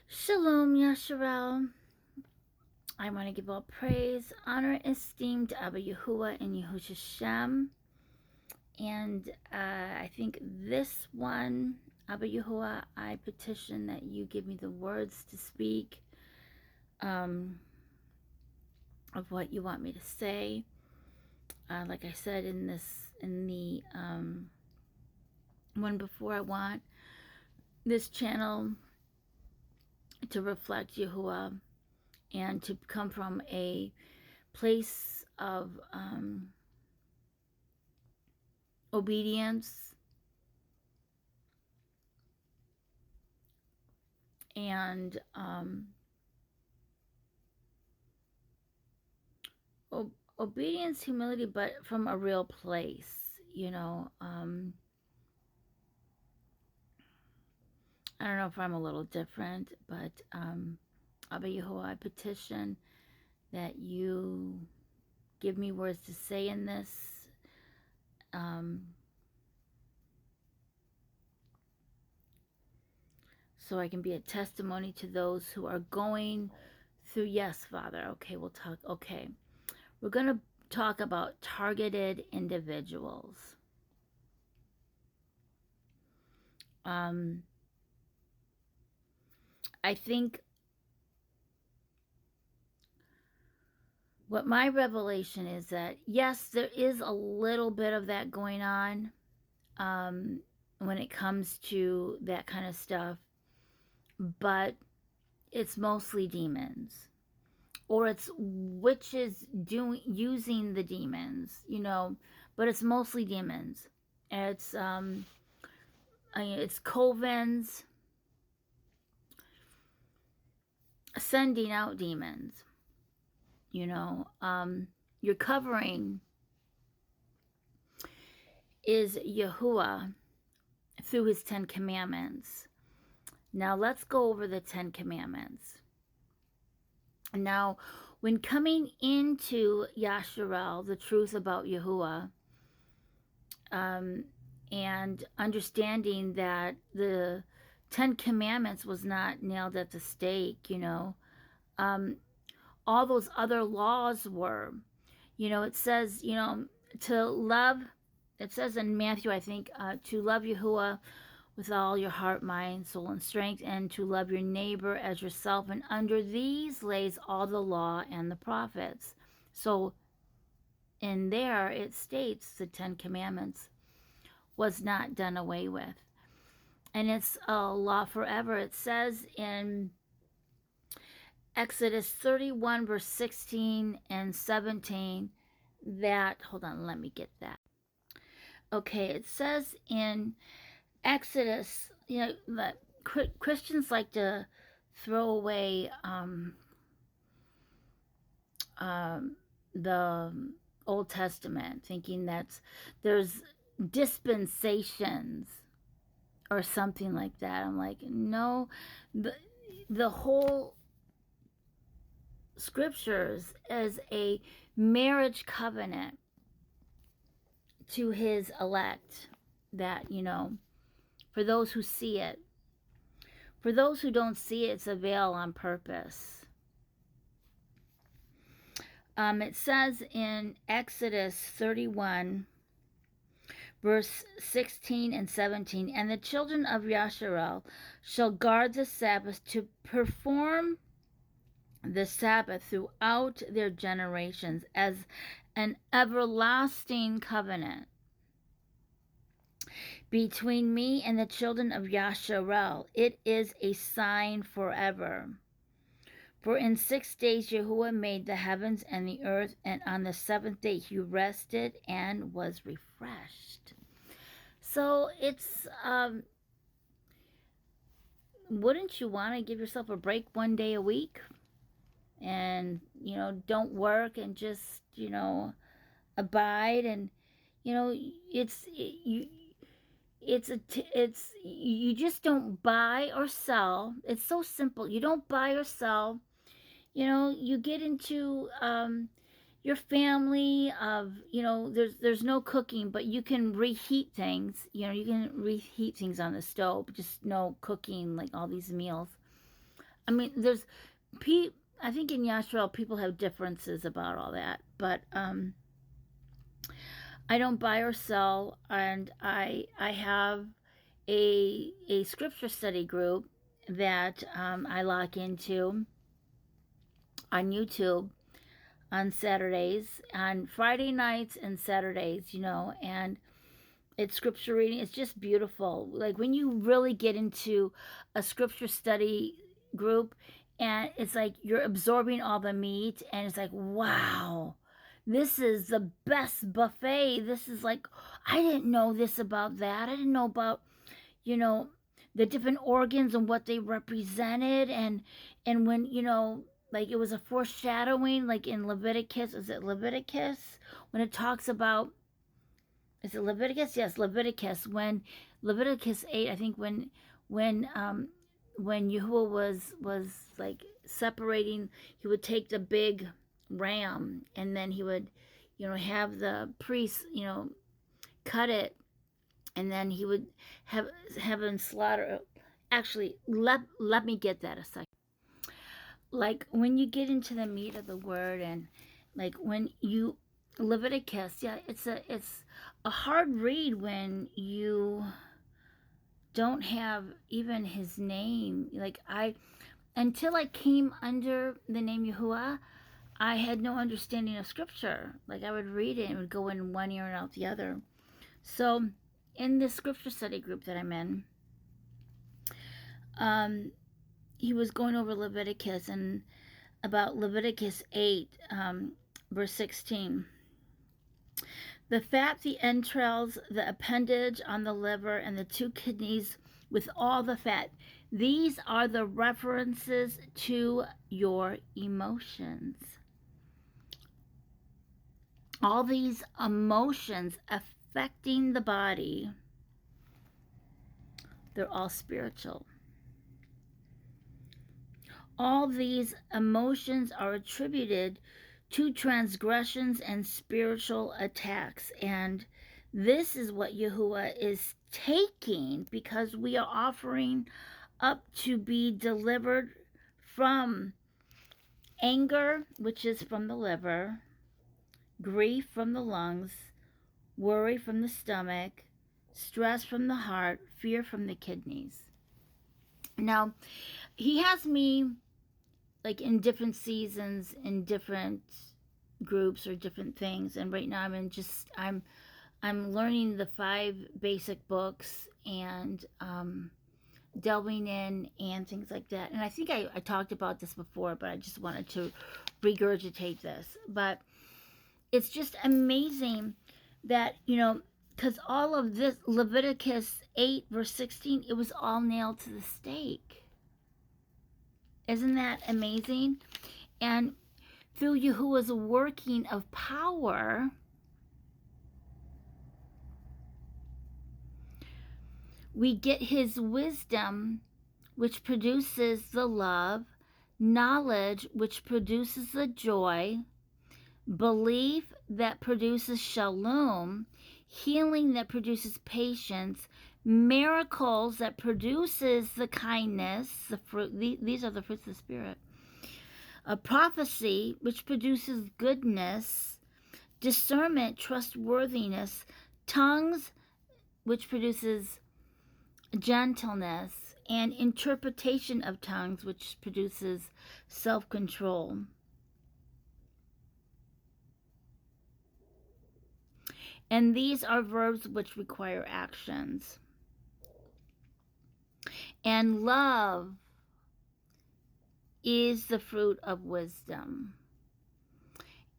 Shalom, Yasharel. I want to give all praise, honor, and esteem to Abba Yahuah and Yahusha Shem. And I think this one, Abba Yahuah, I petition that you give me the words to speak of what you want me to say. Like I said in the one before, I want this channel to reflect Yahuah and to come from a place of obedience and obedience, humility, but from a real place, you know. I don't know if I'm a little different, but Abba Yahuah, I petition that you give me words to say in this. So I can be a testimony to those who are going through. Yes, Father. Okay, we'll talk. Okay. We're going to talk about targeted individuals. I think what my revelation is that, yes, there is a little bit of that going on when it comes to that kind of stuff, but it's mostly demons. Or it's witches using the demons, you know, but it's mostly demons. It's it's covens sending out demons. You know, your covering is Yahuah through his 10 commandments. Now let's go over the 10 commandments. Now, when coming into Yasharel, the truth about Yahuah, and understanding that the 10 commandments was not nailed at the stake, you know, all those other laws were, you know, it says, you know, to love, it says in Matthew, I think, to love Yahuah with all your heart, mind, soul, and strength, and to love your neighbor as yourself. And under these lays all the law and the prophets. So in there, it states the 10 commandments was not done away with. And it's a law forever. It says in Exodus 31, verse 16 and 17 that, hold on, let me get that. Okay, it says in Exodus, you know, that Christians like to throw away the Old Testament, thinking that there's dispensations or something like that. I'm like, no, the whole scriptures is a marriage covenant to his elect, that, you know, for those who see it. For those who don't see it, it's a veil on purpose. It says in Exodus 31, verse 16 and 17, and the children of Yasharel shall guard the Sabbath to perform the Sabbath throughout their generations as an everlasting covenant between me and the children of Yasharel. It is a sign forever. For in 6 days Yahuwah made the heavens and the earth, and on the 7th day he rested and was refreshed. So it's, wouldn't you want to give yourself a break one day a week? And, you know, don't work and just, you know, abide. And, you know, you just don't buy or sell. It's so simple. You don't buy or sell. You know, you get into your family of, you know, there's no cooking, but you can reheat things. You know, you can reheat things on the stove, just no cooking, like all these meals. I mean, I think in Yashua people have differences about all that, but I don't buy or sell, and I have a scripture study group that I lock into on YouTube on Saturdays, on Friday nights and Saturdays, and it's scripture reading. It's just beautiful. Like when you really get into a scripture study group, and it's like you're absorbing all the meat, and it's like, wow, this is the best buffet. This is like, I didn't know this about that. I didn't know about, the different organs and what they represented, and when, like it was a foreshadowing, like in Leviticus. Is it Leviticus? When it talks about, is it Leviticus? Yes, Leviticus. When Leviticus 8, I think when Yahuwah was like separating, he would take the big ram, and then he would, have the priest, cut it, and then he would have him slaughter. Actually, let me get that a second. Like when you get into the meat of the word, and like when you Leviticus, yeah, it's a hard read when you don't have even his name. Like until I came under the name Yahuwah, I had no understanding of scripture. Like I would read it and it would go in one ear and out the other. So in this scripture study group that I'm in, he was going over Leviticus, and about Leviticus 8, verse 16. The fat, the entrails, the appendage on the liver, and the 2 kidneys with all the fat. These are the references to your emotions. All these emotions affecting the body, they're all spiritual. All these emotions are attributed to transgressions and spiritual attacks. And this is what Yahuwah is taking, because we are offering up to be delivered from anger, which is from the liver, grief from the lungs, worry from the stomach, stress from the heart, fear from the kidneys. Now, he has me like in different seasons, in different groups or different things, and right now I'm learning the 5 basic books, and delving in and things like that. And I think I talked about this before, but I just wanted to regurgitate this. But it's just amazing that, because all of this, Leviticus 8 verse 16, it was all nailed to the stake. Isn't that amazing? And through Yahuwah's working of power, we get his wisdom, which produces the love, knowledge, which produces the joy, belief that produces shalom, healing that produces patience, miracles that produces the kindness, the fruit. These are the fruits of the Spirit. A prophecy, which produces goodness, discernment, trustworthiness, tongues, which produces gentleness, and interpretation of tongues, which produces self-control. And these are verbs which require actions. And love is the fruit of wisdom.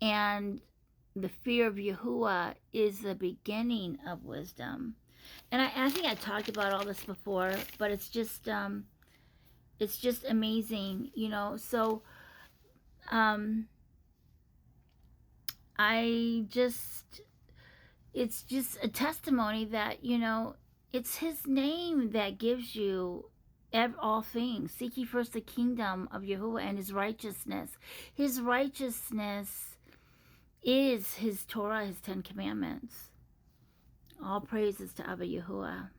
And the fear of Yahuwah is the beginning of wisdom. And I think I talked about all this before, but it's just amazing, So it's just a testimony that, it's his name that gives you all things. Seek ye first the kingdom of Yahuwah and his righteousness. His righteousness is his Torah, his 10 commandments. All praises to Abba Yahuwah.